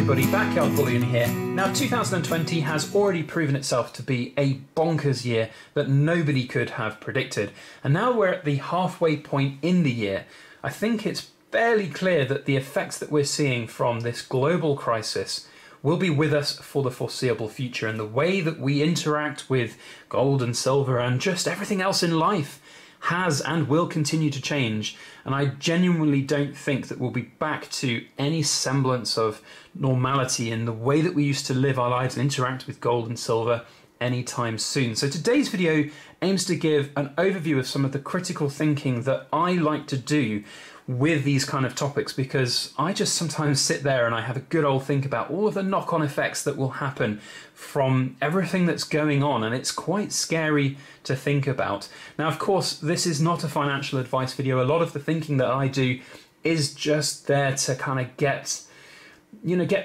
everybody, Backyard Bullion here. Now 2020 has already proven itself to be a bonkers year that nobody could have predicted. And now we're at the halfway point in the year. I think it's fairly clear that the effects that we're seeing from this global crisis will be with us for the foreseeable future, and the way that we interact with gold and silver and just everything else in life has and will continue to change. And I genuinely don't think that we'll be back to any semblance of normality in the way that we used to live our lives and interact with gold and silver anytime soon. So today's video aims to give an overview of some of the critical thinking that I like to do with these kind of topics, because I just sometimes sit there and I have a good old think about all of the knock-on effects that will happen from everything that's going on, and it's quite scary to think about. Now, of course, this is not a financial advice video. A lot of the thinking that I do is just there to kind of get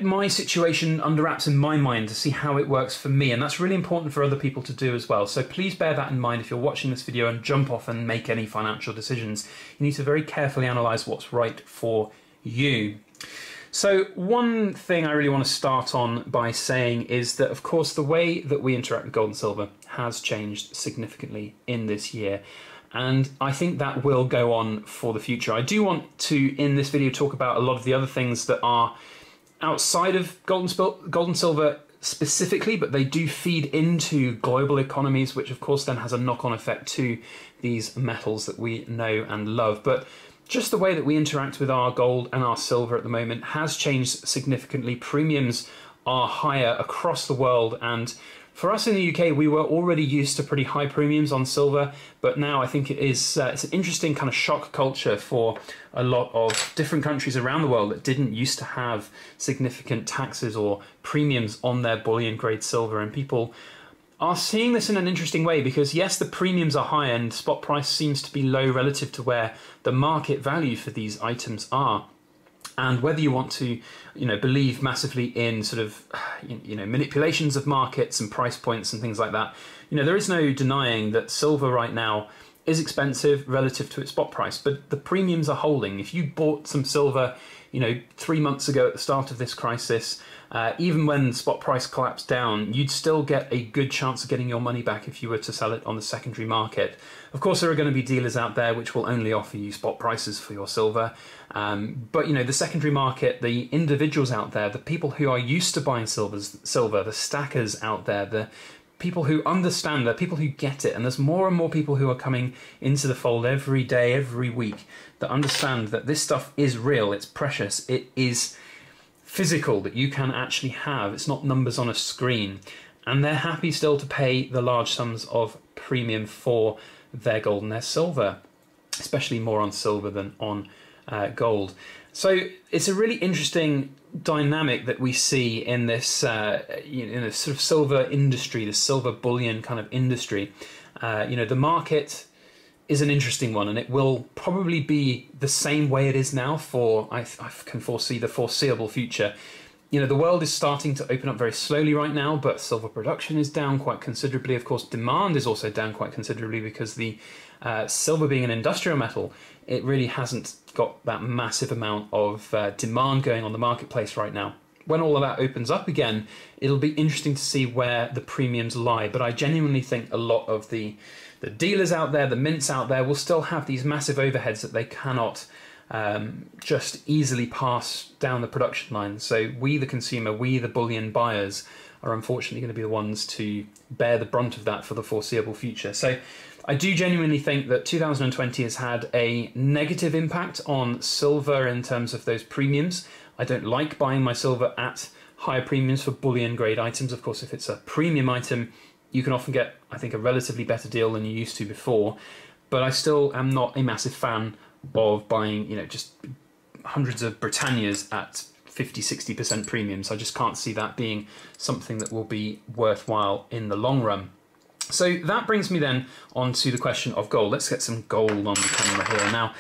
my situation under wraps in my mind to see how it works for me, and that's really important for other people to do as well. So please bear that in mind if you're watching this video and jump off and make any financial decisions. You need to very carefully analyse what's right for you. So one thing I really want to start on by saying is that, of course, the way that we interact with gold and silver has changed significantly in this year. And I think that will go on for the future. I do want to, in this video, talk about a lot of the other things that are outside of gold and silver specifically, but they do feed into global economies, which of course then has a knock-on effect to these metals that we know and love. But just the way that we interact with our gold and our silver at the moment has changed significantly. Premiums are higher across the world, and for us in the UK, we were already used to pretty high premiums on silver, but now I think it's an interesting kind of shock culture for a lot of different countries around the world that didn't used to have significant taxes or premiums on their bullion grade silver, and people are seeing this in an interesting way because, yes, the premiums are high and spot price seems to be low relative to where the market value for these items are. And whether you want to, believe massively in sort of, manipulations of markets and price points and things like that, there is no denying that silver right now is expensive relative to its spot price, but the premiums are holding. If you bought some silver, 3 months ago at the start of this crisis, even when spot price collapsed down, you'd still get a good chance of getting your money back if you were to sell it on the secondary market. Of course, there are going to be dealers out there which will only offer you spot prices for your silver. But, the secondary market, the individuals out there, the people who are used to buying silver, the stackers out there, the people who understand, the people who get it, and there's more and more people who are coming into the fold every day, every week, that understand that this stuff is real, it's precious, it is physical, that you can actually have. It's not numbers on a screen. And they're happy still to pay the large sums of premium for their gold and their silver, especially more on silver than on gold. So it's a really interesting dynamic that we see in this, in this sort of silver industry, the silver bullion kind of industry. The market is an interesting one, and it will probably be the same way it is now for, I can foresee, the foreseeable future. The world is starting to open up very slowly right now, but silver production is down quite considerably. Of course, demand is also down quite considerably because the silver being an industrial metal, it really hasn't got that massive amount of demand going on the marketplace right now. When all of that opens up again, it'll be interesting to see where the premiums lie. But I genuinely think a lot of the dealers out there, the mints out there, will still have these massive overheads that they cannot just easily pass down the production line. So we, the consumer, we, the bullion buyers, are unfortunately going to be the ones to bear the brunt of that for the foreseeable future. So I do genuinely think that 2020 has had a negative impact on silver in terms of those premiums. I don't like buying my silver at higher premiums for bullion grade items. Of course, if it's a premium item, you can often get, I think, a relatively better deal than you used to before. But I still am not a massive fan of buying, just hundreds of Britannias at 50–60% premiums. I just can't see that being something that will be worthwhile in the long run. So that brings me then on to the question of gold. Let's get some gold on the camera here. Now,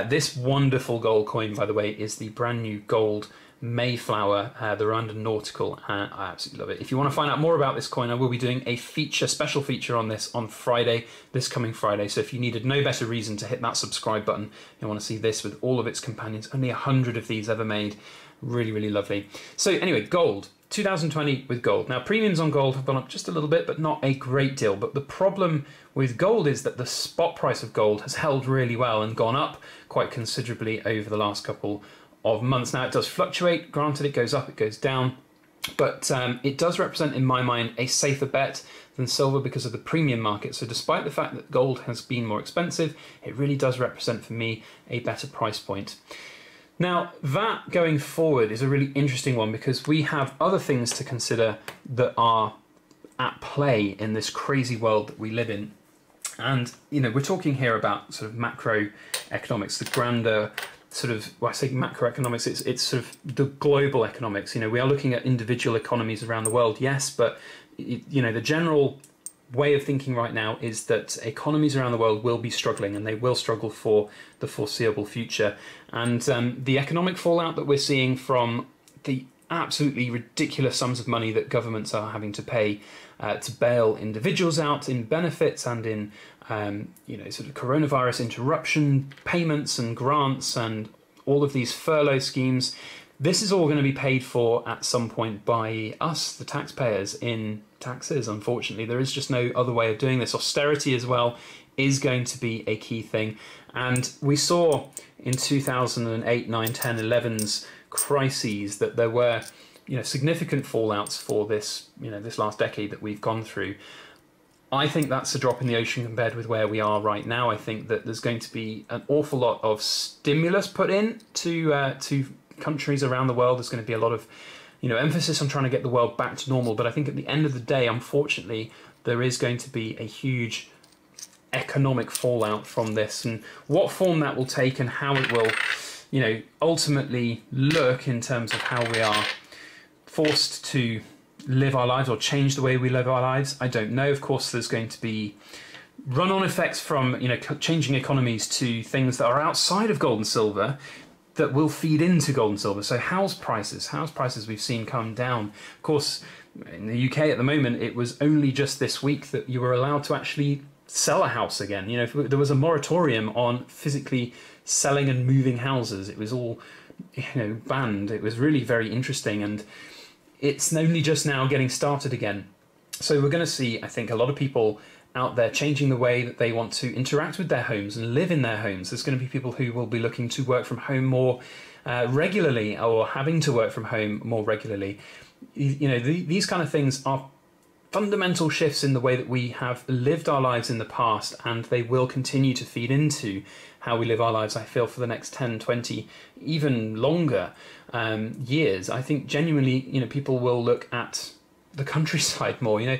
this wonderful gold coin, by the way, is the brand new gold Mayflower, the Rwandan Nautical, and I absolutely love it. If you want to find out more about this coin, I will be doing a special feature on this on Friday, this coming Friday. So if you needed no better reason to hit that subscribe button, you want to see this with all of its companions. Only 100 of these ever made. Really, really lovely. So anyway, gold. 2020 with gold. Now, premiums on gold have gone up just a little bit, but not a great deal. But the problem with gold is that the spot price of gold has held really well and gone up quite considerably over the last couple of months. Now, it does fluctuate. Granted, it goes up, it goes down. But it does represent, in my mind, a safer bet than silver because of the premium market. So despite the fact that gold has been more expensive, it really does represent, for me, a better price point. Now, that going forward is a really interesting one because we have other things to consider that are at play in this crazy world that we live in. And, you know, we're talking here about sort of macroeconomics, the grander sort of, well, I say macroeconomics, it's sort of the global economics. You know, we are looking at individual economies around the world, yes, but, you know, the general way of thinking right now is that economies around the world will be struggling, and they will struggle for the foreseeable future. And the economic fallout that we're seeing from the absolutely ridiculous sums of money that governments are having to pay to bail individuals out in benefits and in you know, sort of coronavirus interruption payments and grants and all of these furlough schemes. This is all going to be paid for at some point by us, the taxpayers, in taxes. Unfortunately, there is just no other way of doing this. Austerity as well is going to be a key thing. And we saw in 2008, 9, 10, 11's crises that there were, you know, significant fallouts for this, you know, this last decade that we've gone through. I think that's a drop in the ocean compared with where we are right now. I think that there's going to be an awful lot of stimulus put in to countries around the world. There's going to be a lot of, you know, emphasis on trying to get the world back to normal. But I think at the end of the day, unfortunately, there is going to be a huge economic fallout from this, and what form that will take and how it will, you know, ultimately look in terms of how we are forced to live our lives or change the way we live our lives, I don't know. Of course, there's going to be run-on effects from, you know, changing economies to things that are outside of gold and silver that will feed into gold and silver. So house prices we've seen come down. Of course, in the UK at the moment, it was only just this week that you were allowed to actually sell a house again. You know, there was a moratorium on physically selling and moving houses. It was all, you know, banned. It was really very interesting, and it's only just now getting started again. So we're going to see, I think, a lot of people out there changing the way that they want to interact with their homes and live in their homes. There's going to be people who will be looking to work from home more regularly, or having to work from home more regularly. You know, these kind of things are fundamental shifts in the way that we have lived our lives in the past, and they will continue to feed into how we live our lives, I feel, for the next 10, 20, even longer years. I think genuinely, you know, people will look at the countryside more. You know,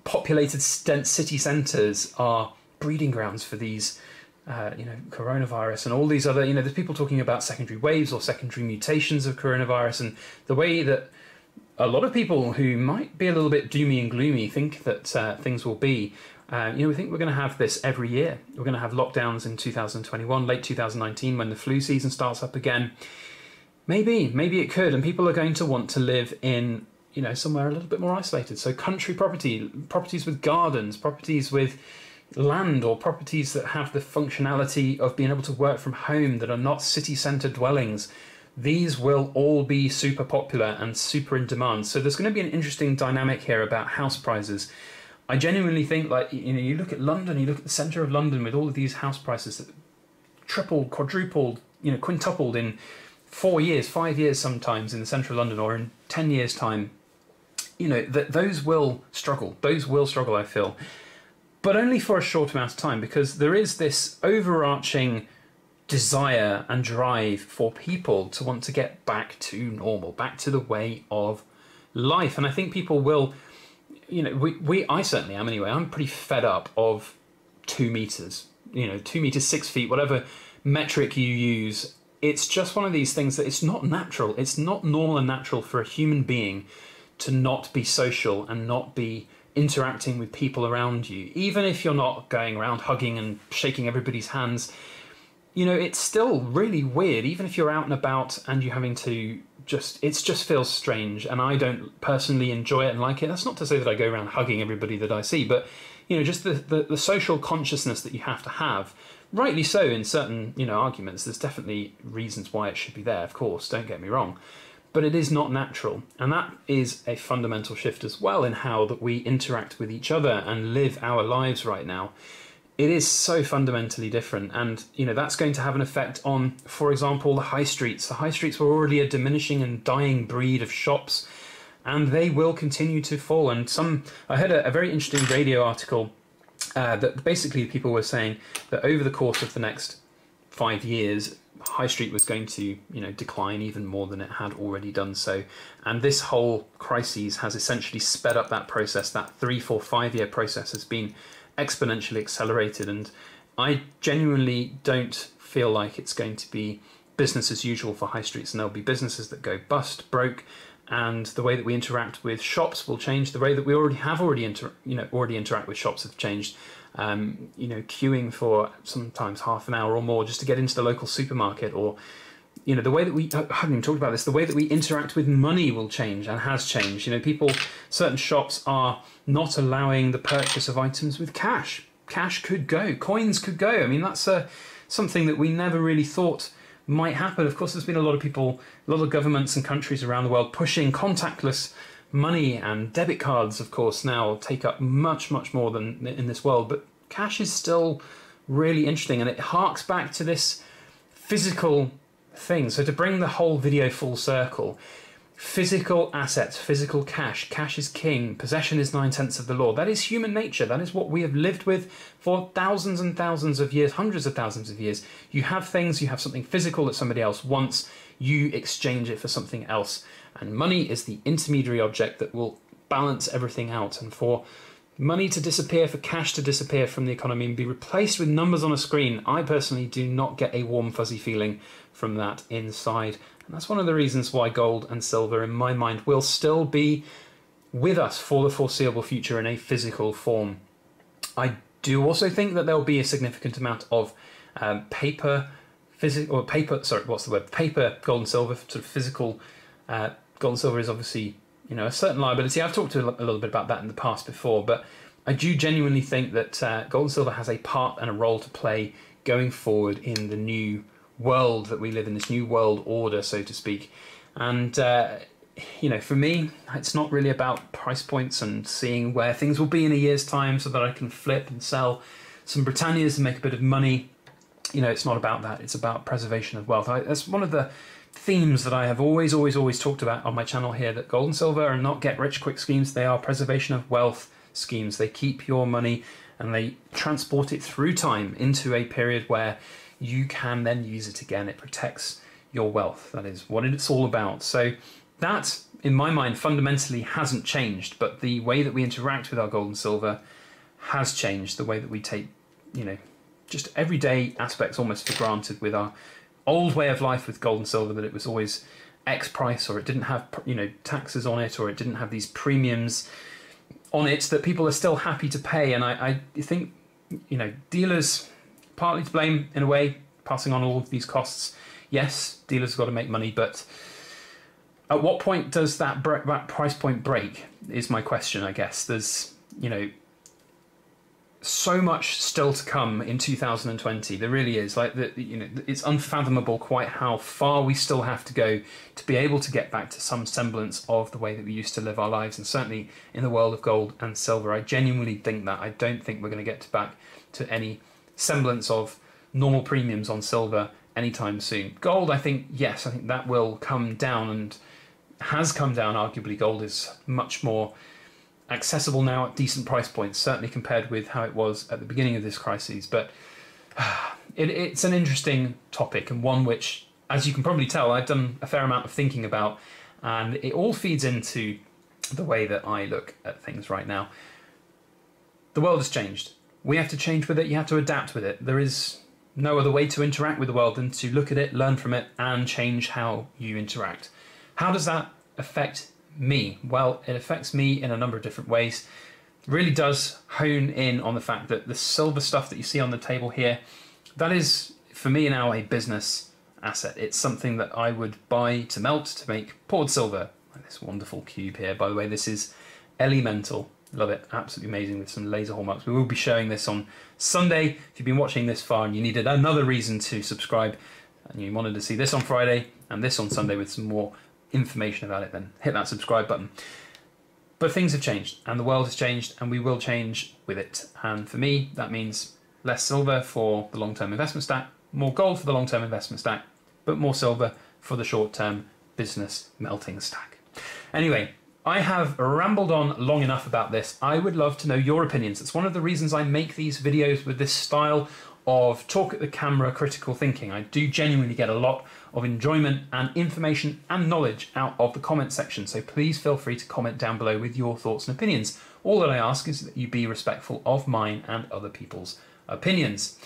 populated city centres are breeding grounds for these, you know, coronavirus and all these other, you know, there's people talking about secondary waves or secondary mutations of coronavirus, and the way that a lot of people who might be a little bit doomy and gloomy think that things will be. You know, we think we're going to have this every year. We're going to have lockdowns in 2021, late 2019, when the flu season starts up again. Maybe it could, and people are going to want to live in, you know, somewhere a little bit more isolated. So country properties with gardens, properties with land, or properties that have the functionality of being able to work from home, that are not city centre dwellings. These will all be super popular and super in demand. So there's going to be an interesting dynamic here about house prices. I genuinely think, like, you know, you look at London, you look at the centre of London with all of these house prices that tripled, quadrupled, you know, quintupled in 4 years, 5 years sometimes in the centre of London, or in 10 years' time. You know, those will struggle. Those will struggle, I feel. But only for a short amount of time, because there is this overarching desire and drive for people to want to get back to normal, back to the way of life. And I think people will, you know, I certainly am anyway. I'm pretty fed up of 2 meters, you know, 2 meters, 6 feet, whatever metric you use. It's just one of these things that it's not natural. It's not normal and natural for a human being to not be social and not be interacting with people around you, even if you're not going around hugging and shaking everybody's hands, you know, it's still really weird, even if you're out and about and you're having to it just feels strange, and I don't personally enjoy it and like it. That's not to say that I go around hugging everybody that I see, but, you know, just the social consciousness that you have to have, rightly so in certain, you know, arguments. There's definitely reasons why it should be there, of course, don't get me wrong, but it is not natural, and that is a fundamental shift as well in how that we interact with each other and live our lives right now. It is so fundamentally different, and, you know, that's going to have an effect on, for example, the high streets. The high streets were already a diminishing and dying breed of shops, and they will continue to fall. And I heard a very interesting radio article that basically people were saying that over the course of the next 5 years, High Street was going to, you know, decline even more than it had already done so. And this whole crisis has essentially sped up that process. That 3, 4, 5 year process has been exponentially accelerated, and I genuinely don't feel like it's going to be business as usual for high streets, and there'll be businesses that go bust, broke, and the way that we interact with shops will change. The way that we already interact with shops have changed. You know, queuing for sometimes half an hour or more just to get into the local supermarket, or, you know, the way that I haven't even talked about this, the way that we interact with money will change and has changed. You know, certain shops are not allowing the purchase of items with cash. Cash could go, coins could go. I mean, that's something that we never really thought might happen. Of course, there's been a lot of governments and countries around the world pushing contactless money, and debit cards, of course, now take up much, much more than in this world. But cash is still really interesting, and it harks back to this physical thing. So to bring the whole video full circle, physical assets, physical cash, cash is king, possession is 9/10 of the law. That is human nature. That is what we have lived with for thousands and thousands of years, hundreds of thousands of years. You have things, you have something physical that somebody else wants, you exchange it for something else. And money is the intermediary object that will balance everything out. And for money to disappear, for cash to disappear from the economy and be replaced with numbers on a screen, I personally do not get a warm, fuzzy feeling from that inside. And that's one of the reasons why gold and silver, in my mind, will still be with us for the foreseeable future in a physical form. I do also think that there'll be a significant amount of paper gold and silver, sort of physical. Gold and silver is obviously, you know, a certain liability. I've talked a little bit about that in the past before, but I do genuinely think that gold and silver has a part and a role to play going forward in the new world that we live in, this new world order, so to speak. And you know, for me, it's not really about price points and seeing where things will be in a year's time so that I can flip and sell some Britannias and make a bit of money. You know, it's not about that. It's about preservation of wealth. That's one of the themes that I have always talked about on my channel here, that gold and silver are not get-rich-quick schemes. They are preservation of wealth schemes. They keep your money and they transport it through time into a period where you can then use it again. It protects your wealth. That is what it's all about. So that, in my mind, fundamentally hasn't changed, but the way that we interact with our gold and silver has changed. The way that we take, you know, just everyday aspects almost for granted with our old way of life with gold and silver, that it was always X price, or it didn't have, you know, taxes on it, or it didn't have these premiums on it that people are still happy to pay. And I think, you know, dealers partly to blame in a way, passing on all of these costs. Yes, dealers have got to make money, but at what point does that price point break is my question, I guess. There's, you know, so much still to come in 2020. There really is. Like, you know, it's unfathomable quite how far we still have to go to be able to get back to some semblance of the way that we used to live our lives. And certainly in the world of gold and silver, I genuinely think that. I don't think we're going to get back to any semblance of normal premiums on silver anytime soon. Gold, I think, yes, I think that will come down, and has come down. Arguably, gold is much more accessible now at decent price points, certainly compared with how it was at the beginning of this crisis. But it's an interesting topic, and one which, as you can probably tell, I've done a fair amount of thinking about, and it all feeds into the way that I look at things right now. The world has changed. We have to change with it. You have to adapt with it. There is no other way to interact with the world than to look at it, learn from it, and change how you interact. How does that affect me? Well, it affects me in a number of different ways. really does hone in on the fact that the silver stuff that you see on the table here, that is, for me now, a business asset. It's something that I would buy to melt to make poured silver. Like this wonderful cube here. By the way, this is elemental. Love it. Absolutely amazing with some laser hallmarks. We will be showing this on Sunday. If you've been watching this far and you needed another reason to subscribe and you wanted to see this on Friday and this on Sunday with some more information about it, then hit that subscribe button. But things have changed and the world has changed and we will change with it. And for me, that means less silver for the long-term investment stack, more gold for the long-term investment stack, but more silver for the short-term business melting stack. Anyway, I have rambled on long enough about this. I would love to know your opinions. It's one of the reasons I make these videos with this style of talk at the camera critical thinking. I do genuinely get a lot of enjoyment and information and knowledge out of the comment section. So please feel free to comment down below with your thoughts and opinions. All that I ask is that you be respectful of mine and other people's opinions.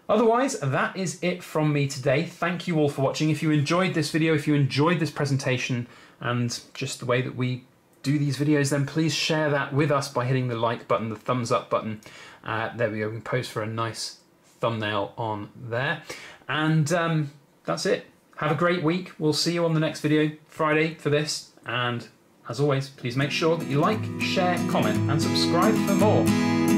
Otherwise, that is it from me today. Thank you all for watching. If you enjoyed this video, if you enjoyed this presentation and just the way that we do these videos, then please share that with us by hitting the like button, the thumbs up button. There we go, we can post for a nice thumbnail on there. And that's it. Have a great week. We'll see you on the next video, Friday, for this. And as always, please make sure that you like, share, comment, and subscribe for more.